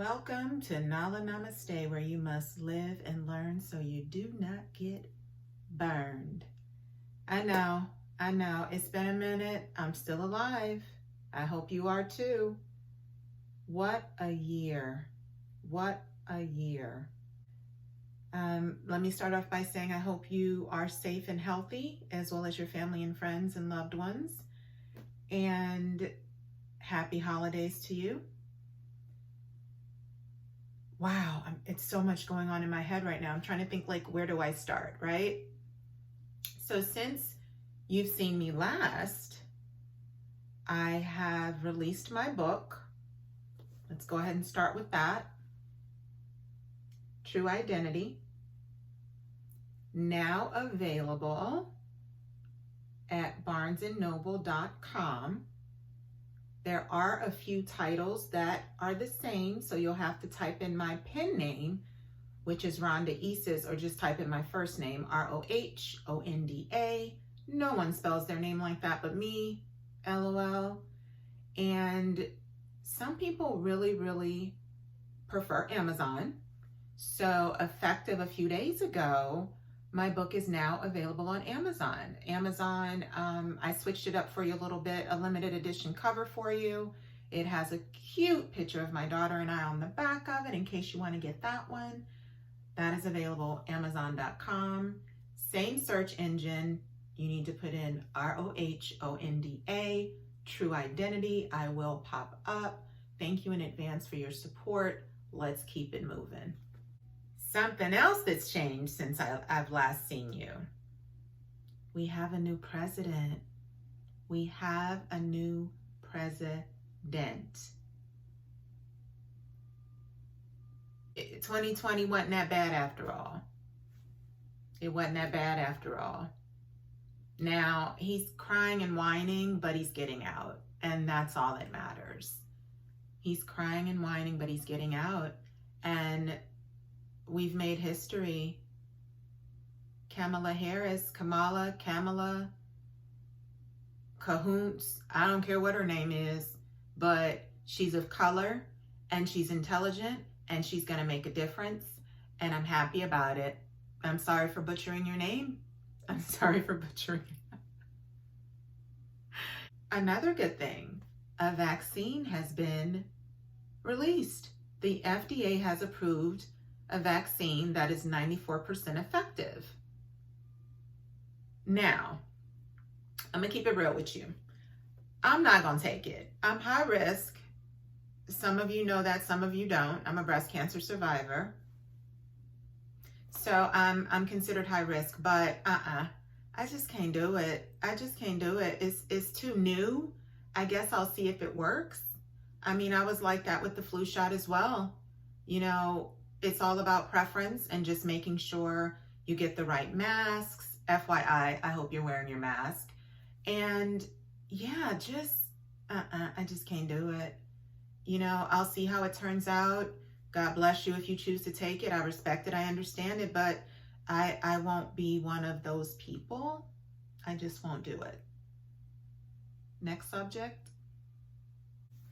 Welcome to NAMASTE, where you must live and learn so you do not get burned. I know, it's been a minute. I'm still alive. I hope you are too. What a year. What a year. Let me start off by saying I hope you are safe and healthy, as well as your family and friends and loved ones. And happy holidays to you. Wow, it's so much going on in my head right now. I'm trying to think, where do I start, right? So since you've seen me last, I have released my book. Let's go ahead and start with that. True Identity. Now available at barnesandnoble.com. There are a few titles that are the same, so you'll have to type in my pen name, which is Rhonda Isis, or just type in my first name, Rohonda. No one spells their name like that but me, LOL. And some people really prefer Amazon. So effective a few days ago, my book is now available on Amazon. I switched it up for you a little bit, a limited edition cover for you. It has a cute picture of my daughter and I on the back of it in case you want to get that one. That is available, Amazon.com. Same search engine. You need to put in Rohonda, True Identity. I will pop up. Thank you in advance for your support. Let's keep it moving. Something else that's changed since I've last seen you. We have a new president. We have a new president. 2020 wasn't that bad after all. It wasn't that bad after all. Now, he's crying and whining, but he's getting out. And that's all that matters. He's crying and whining, but he's getting out. And we've made history. Kamala, Cahoots, I don't care what her name is, but she's of color and she's intelligent and she's going to make a difference. And I'm happy about it. I'm sorry for butchering your name. I'm sorry for butchering it. Another good thing, a vaccine has been released. The FDA has approved a vaccine that is 94% effective. Now, I'm gonna keep it real with you. I'm not gonna take it. I'm high risk. Some of you know that, some of you don't. I'm a breast cancer survivor. So I'm considered high risk, but I just can't do it. I just can't do it. It's too new. I guess I'll see if it works. I mean, I was like that with the flu shot as well. You know, it's all about preference and just making sure you get the right masks. FYI, I hope you're wearing your mask. And yeah, I just can't do it. You know, I'll see how it turns out. God bless you if you choose to take it. I respect it. I understand it, but I won't be one of those people. I just won't do it. Next subject.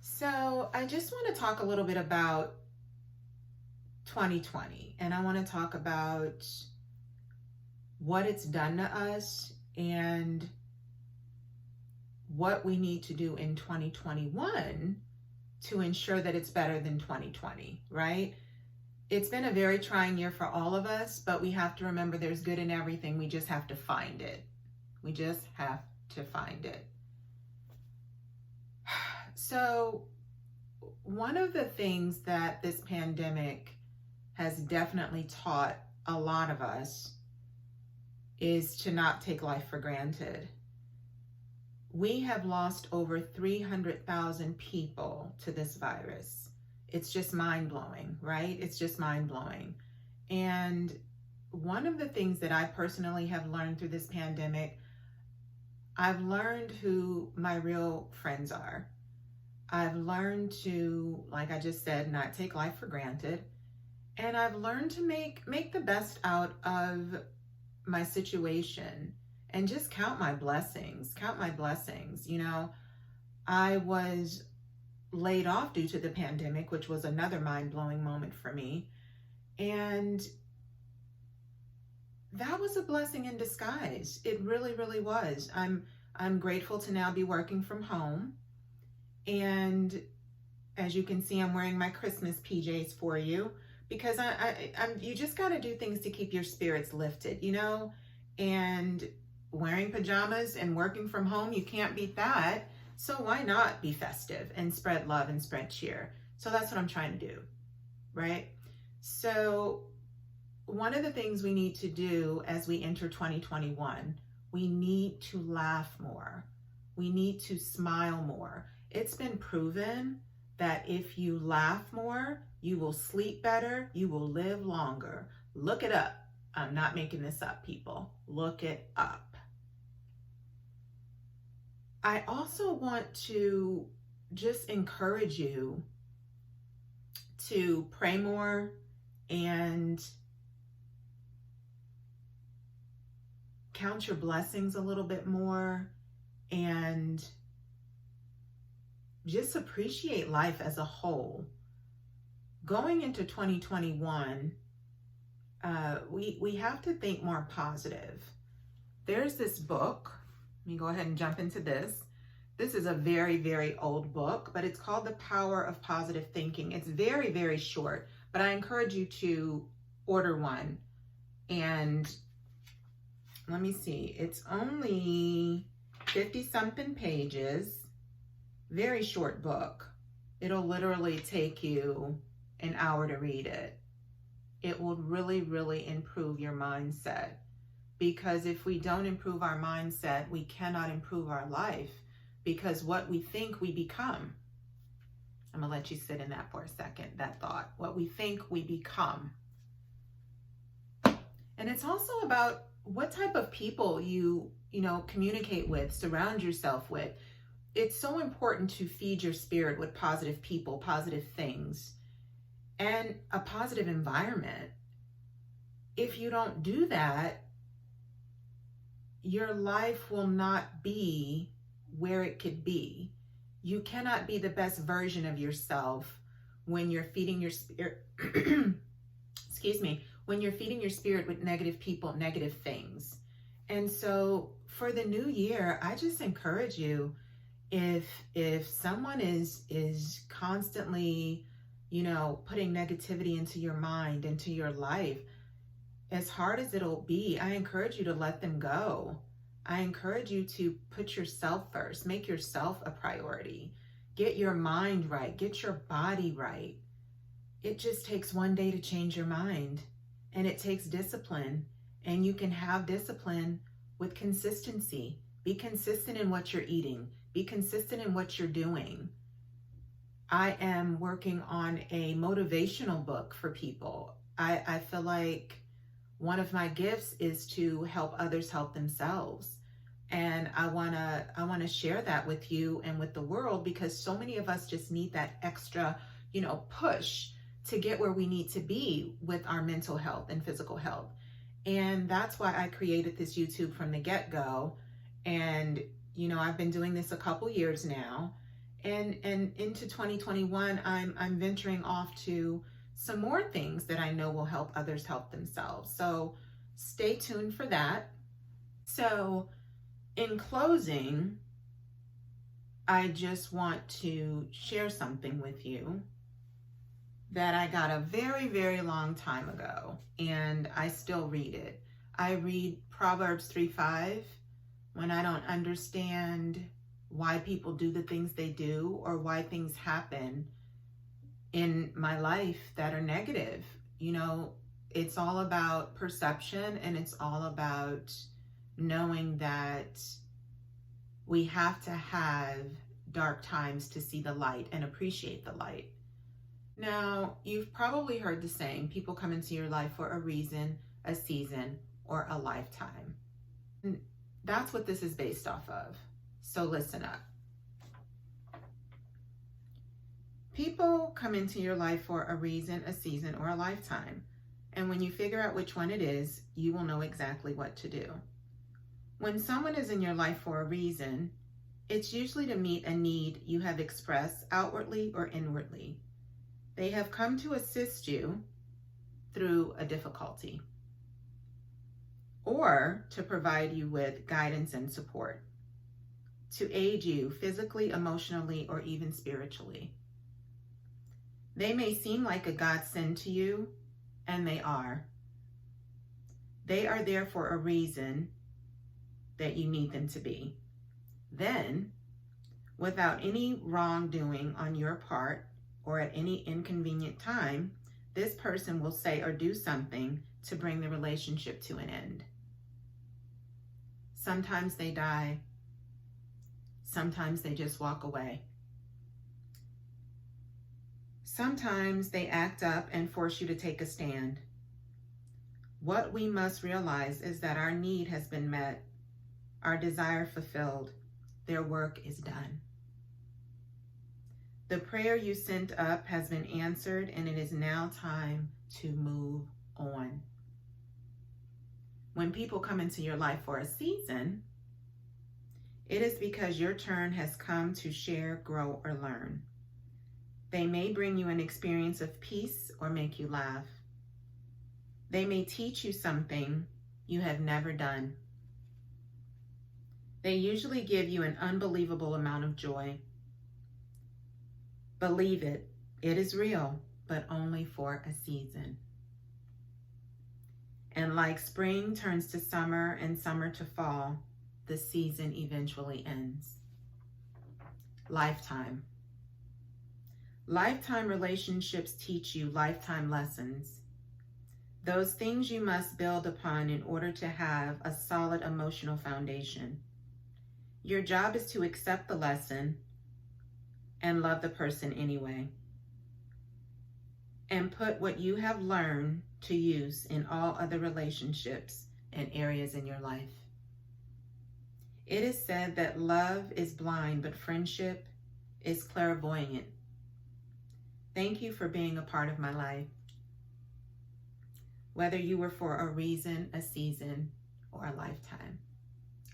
So I just want to talk a little bit about 2020, and I want to talk about what it's done to us and what we need to do in 2021 to ensure that it's better than 2020, right? It's been a very trying year for all of us, but we have to remember there's good in everything. We just have to find it. We just have to find it. So one of the things that this pandemic has definitely taught a lot of us is to not take life for granted. We have lost over 300,000 people to this virus. It's just mind-blowing, right? It's just mind-blowing. And one of the things that I personally have learned through this pandemic, I've learned who my real friends are. I've learned to, like I just said, not take life for granted. And I've learned to make the best out of my situation and just count my blessings. You know, I was laid off due to the pandemic, which was another mind-blowing moment for me. And that was a blessing in disguise. It really, really was. I'm grateful to now be working from home. And as you can see, I'm wearing my Christmas PJs for you because you just got to do things to keep your spirits lifted, you know? And wearing pajamas and working from home, you can't beat that. So why not be festive and spread love and spread cheer? So that's what I'm trying to do, right? So one of the things we need to do as we enter 2021, we need to laugh more. We need to smile more. It's been proven that if you laugh more, you will sleep better, you will live longer. Look it up. I'm not making this up, people. Look it up. I also want to just encourage you to pray more and count your blessings a little bit more and just appreciate life as a whole. Going into 2021, we have to think more positive. There's this book. Let me go ahead and jump into this. This is a very, very old book, but it's called The Power of Positive Thinking. It's very, very short, but I encourage you to order one. And let me see, it's only 50-something pages, very short book. It'll literally take you an hour to read it. It will really, really improve your mindset. Because if we don't improve our mindset, we cannot improve our life. Because what we think, we become. I'm gonna let you sit in that for a second, that thought. What we think, we become. And it's also about what type of people you communicate with, surround yourself with. It's so important to feed your spirit with positive people, positive things, and a positive environment. If you don't do that, your life will not be where it could be. You cannot be the best version of yourself when you're feeding your spirit, excuse me, when you're feeding your spirit with negative people, negative things. And so for the new year, I just encourage you, if someone is constantly, putting negativity into your mind, into your life, as hard as it'll be, I encourage you to let them go. I encourage you to put yourself first, make yourself a priority, get your mind right, get your body right. It just takes one day to change your mind, and it takes discipline, and you can have discipline with consistency. Be consistent in what you're eating, be consistent in what you're doing. I am working on a motivational book for people. I feel like one of my gifts is to help others help themselves. And I wanna share that with you and with the world, because so many of us just need that extra, push to get where we need to be with our mental health and physical health. And that's why I created this YouTube from the get-go. And, I've been doing this a couple years now. And into 2021, I'm venturing off to some more things that I know will help others help themselves. So stay tuned for that. So in closing, I just want to share something with you that I got a very, very long time ago, and I still read it. I read Proverbs 3:5 when I don't understand why people do the things they do or why things happen in my life that are negative. It's all about perception, and it's all about knowing that we have to have dark times to see the light and appreciate the light. Now, you've probably heard the saying, people come into your life for a reason, a season, or a lifetime. And that's what this is based off of. So listen up. People come into your life for a reason, a season, or a lifetime. And when you figure out which one it is, you will know exactly what to do. When someone is in your life for a reason, It's usually to meet a need you have expressed outwardly or inwardly. They have come to assist you through a difficulty or to provide you with guidance and support, to aid you physically, emotionally, or even spiritually. They may seem like a godsend to you, and they are. They are there for a reason that you need them to be. Then, without any wrongdoing on your part or at any inconvenient time, this person will say or do something to bring the relationship to an end. Sometimes they die. Sometimes they just walk away. Sometimes they act up and force you to take a stand. What we must realize is that our need has been met, our desire fulfilled, their work is done. The prayer you sent up has been answered, and it is now time to move on. When people come into your life for a season, it is because your turn has come to share, grow, or learn. They may bring you an experience of peace or make you laugh. They may teach you something you have never done. They usually give you an unbelievable amount of joy. Believe it, it is real, but only for a season. And like spring turns to summer and summer to fall, the season eventually ends. Lifetime. Lifetime relationships teach you lifetime lessons. Those things you must build upon in order to have a solid emotional foundation. Your job is to accept the lesson and love the person anyway. And put what you have learned to use in all other relationships and areas in your life. It is said that love is blind, but friendship is clairvoyant. Thank you for being a part of my life. Whether you were for a reason, a season, or a lifetime.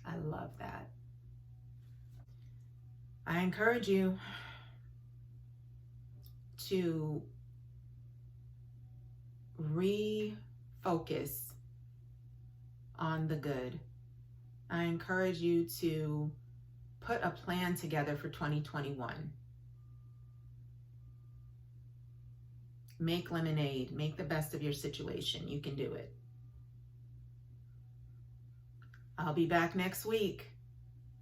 I love that. I encourage you to refocus on the good. I encourage you to put a plan together for 2021. Make lemonade. Make the best of your situation. You can do it. I'll be back next week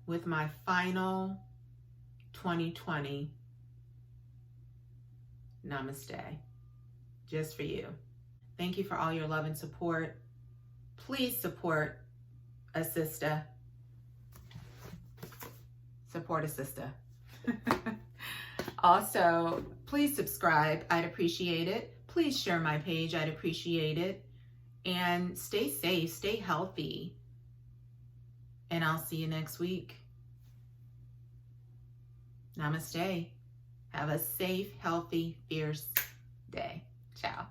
with my final 2020 Namaste. Just for you. Thank you for all your love and support. Please support a sister. Support a sister. Also, please subscribe. I'd appreciate it. Please share my page. I'd appreciate it. And stay safe. Stay healthy. And I'll see you next week. Namaste. Have a safe, healthy, fierce day. Ciao.